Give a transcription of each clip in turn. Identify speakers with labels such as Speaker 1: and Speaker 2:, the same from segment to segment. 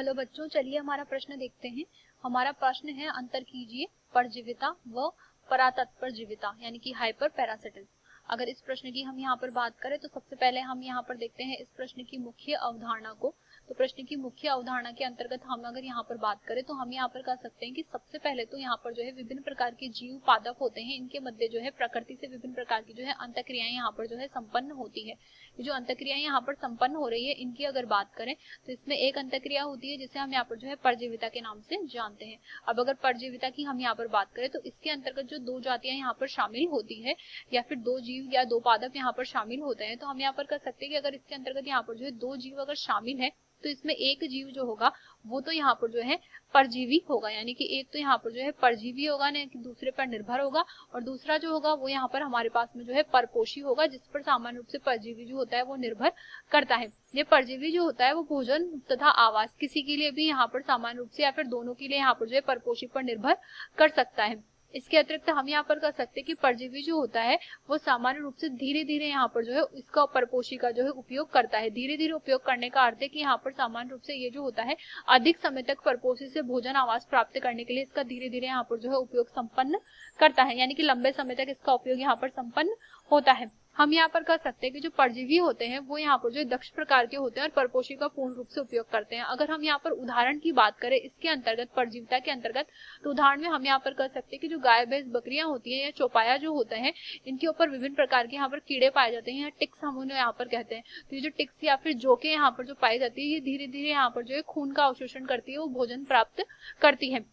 Speaker 1: Hello बच्चों, चलिए हमारा प्रश्न देखते हैं। हमारा प्रश्न है अंतर कीजिए परजीविता व परातत्परजीविता यानी कि हाइपर पैरासिटिस। अगर इस प्रश्न की हम यहाँ पर बात करें तो सबसे पहले हम यहाँ पर देखते हैं इस प्रश्न की मुख्य अवधारणा को। तो प्रश्न की मुख्य अवधारणा के अंतर्गत हम अगर यहाँ पर बात करें तो हम यहाँ पर कह सकते हैं कि सबसे पहले तो यहाँ पर जो है विभिन्न प्रकार के जीव पादप होते हैं, इनके मध्य जो है प्रकृति से विभिन्न प्रकार की जो है अंतःक्रियाएं यहाँ पर जो है संपन्न होती है। ये जो अंतःक्रियाएं यहाँ पर संपन्न हो रही है इनकी अगर बात करें तो इसमें एक अंतःक्रिया होती है जिसे हम यहाँ पर जो है परजीविता के नाम से जानते हैं। अब अगर परजीविता की हम यहाँ पर बात करें तो इसके अंतर्गत जो दो जातियां यहाँ पर शामिल होती है या फिर दो जीव या दो पादप यहाँ पर शामिल होते हैं, तो हम यहाँ पर कह सकते हैं कि अगर इसके अंतर्गत यहाँ पर जो है दो जीव अगर शामिल है तो इसमें एक जीव जो होगा वो तो यहाँ पर जो है परजीवी होगा, यानी कि एक तो यहाँ पर जो है परजीवी होगा ना कि दूसरे पर निर्भर होगा, और दूसरा जो होगा वो यहाँ पर हमारे पास में जो है परपोषी होगा जिस पर सामान्य रूप से परजीवी जो होता है वो निर्भर करता है। ये परजीवी जो होता है वो भोजन तथा आवास किसी के लिए भी यहाँ पर सामान्य रूप से या फिर दोनों के लिए यहाँ पर जो है परपोषी पर निर्भर कर सकता है। इसके अतिरिक्त हम यहाँ पर कह सकते हैं कि परजीवी जो होता है वो सामान्य रूप से धीरे धीरे यहाँ पर जो है इसका परपोषी का जो है उपयोग करता है। धीरे धीरे उपयोग करने का अर्थ है कि यहाँ पर सामान्य रूप से ये जो होता है अधिक समय तक परपोषी से भोजन आवास प्राप्त करने के लिए इसका धीरे धीरे यहाँ पर जो है उपयोग संपन्न करता है, यानी कि लंबे समय तक इसका उपयोग यहाँ पर संपन्न होता है। हम यहाँ पर कह सकते हैं कि जो परजीवी होते हैं वो यहाँ पर जो दक्ष प्रकार के होते हैं और परपोषी का पूर्ण रूप से उपयोग करते हैं। अगर हम यहाँ पर उदाहरण की बात करें इसके अंतर्गत परजीविता के अंतर्गत, तो उदाहरण में हम यहाँ पर कह सकते हैं कि जो गाय भैंस बकरियां होती हैं या चौपाया जो होते हैं इनके ऊपर विभिन्न प्रकार के यहाँ पर कीड़े पाए जाते हैं या टिक्स हम उन्हें यहाँ पर कहते हैं। तो ये जो टिक्स या फिर जोके यहाँ पर जो पाई जाती है ये धीरे धीरे यहाँ पर जो है खून का अवशोषण करती है, वो भोजन प्राप्त करती है।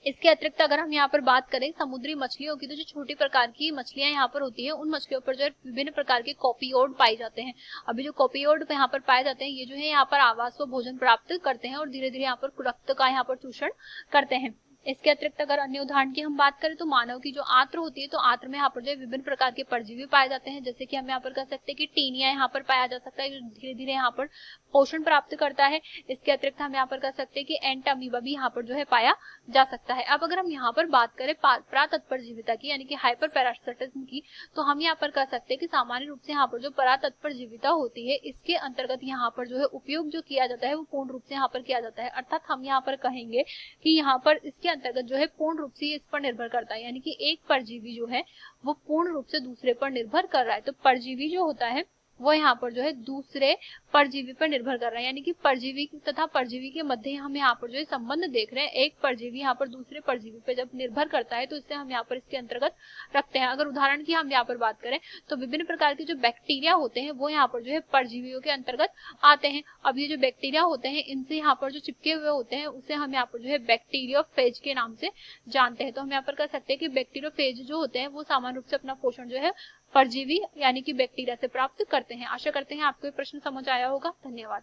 Speaker 1: इसके अतिरिक्त अगर हम यहाँ पर बात करें समुद्री मछलियों की, तो जो छोटी प्रकार की मछलियां यहाँ पर होती है उन मछलियों पर जो है विभिन्न प्रकार के कॉपियोड पाए जाते हैं। अभी जो कॉपियोड यहाँ पर पाए जाते हैं ये जो है यहाँ पर आवास व भोजन प्राप्त करते हैं और धीरे धीरे यहाँ पर रक्त का यहाँ पर चूषण करते हैं। इसके अतिरिक्त अगर अन्य उदाहरण की हम बात करें तो मानव की जो आंत्र होती है तो आंत्र में यहाँ पर जो है विभिन्न प्रकार के परजीवी पाए जाते हैं, जैसे कि हम यहाँ पर कह सकते हैं कि टीनिया यहाँ पर पाया जा सकता है जो धीरे धीरे यहाँ पर पोषण प्राप्त करता है। इसके अतिरिक्त हम यहाँ पर कह सकते हैं कि एंट अमीबा भी यहाँ पर जो है पाया जा सकता है। अब अगर हम यहाँ पर बात करें परातत्परजीविता की यानी कि हाइपर पैरासिटिज्म की, तो हम यहाँ पर कह सकते हैं कि सामान्य रूप से यहाँ पर जो परातत्परजीविता होती है इसके अंतर्गत यहाँ पर जो है उपयोग जो किया जाता है वो पूर्ण रूप से यहाँ पर किया जाता है। अर्थात हम यहाँ पर कहेंगे कि यहाँ पर इसके अंतर्गत जो है पूर्ण रूप से इस पर निर्भर करता है, यानी कि एक परजीवी जो है वो पूर्ण रूप से दूसरे पर निर्भर कर रहा है। तो परजीवी जो होता है वो यहाँ पर जो है दूसरे परजीवी पर निर्भर कर रहा है, यानी कि परजीवी तथा परजीवी के मध्य हम यहाँ पर जो है संबंध देख रहे हैं। एक परजीवी यहाँ पर दूसरे परजीवी पर जब निर्भर करता है तो इससे हम यहाँ पर इसके अंतर्गत रखते हैं। अगर उदाहरण की हम यहाँ पर बात करें तो विभिन्न प्रकार के जो बैक्टीरिया होते हैं वो यहाँ पर जो है परजीवियों के अंतर्गत आते हैं। अब ये जो बैक्टीरिया होते हैं इनसे यहाँ पर जो चिपके हुए होते हैं उसे हम यहाँ पर जो है बैक्टीरियोफेज के नाम से जानते हैं। तो हम यहाँ पर कह सकते हैं कि बैक्टीरियोफेज जो होते हैं वो सामान्य रूप से अपना पोषण जो है परजीवी यानी कि बैक्टीरिया से प्राप्त करते हैं। आशा करते हैं आपको ये प्रश्न समझ आया होगा। धन्यवाद।